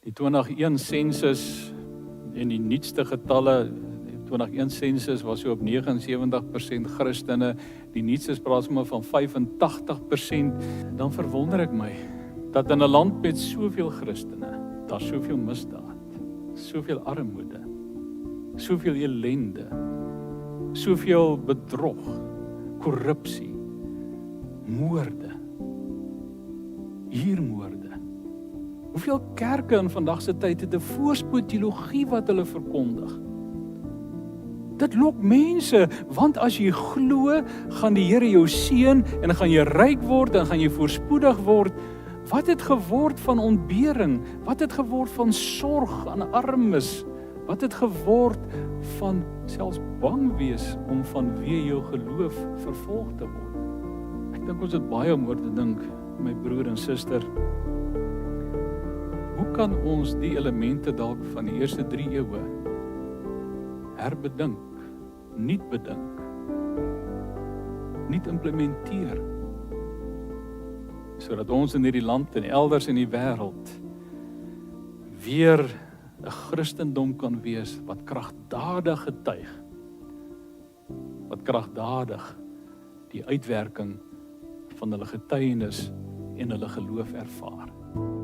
Die 2001 sensus en die nuutste getalle, die 2001 sensus was so op 79% Christene, die nuutste praat sommer van 85%, dan verwonder ek my, dat in 'n land met soveel Christene, daar soveel misdaad, soveel armoede, soveel ellende, soveel bedrog, korrupsie, moorde, huurmoorde. Hoeveel kerke in vandag se tyd het 'n voorspoed teologie wat hulle verkondig? Dit lok mense, want as jy glo, gaan die Here jou seën en dan gaan jy ryk word en gaan jy voorspoedig word. Wat het geword van ontbering? Wat het geword van sorg aan armes? Wat het geword van selfs bang wees om vanweë jou geloof vervolg te word? Ek dink ons het baie om oor te dink, my broer en suster. Hoe kan ons die elemente dalk van die eerste 3 eeue herbedink, nuut bedink, nuut implementeer, sodat ons in hierdie land en elders in die wêreld weer 'n Christendom kan wees wat kragtadig getuig, wat kragtadig die uitwerking van hulle getuienis en hulle geloof ervaar.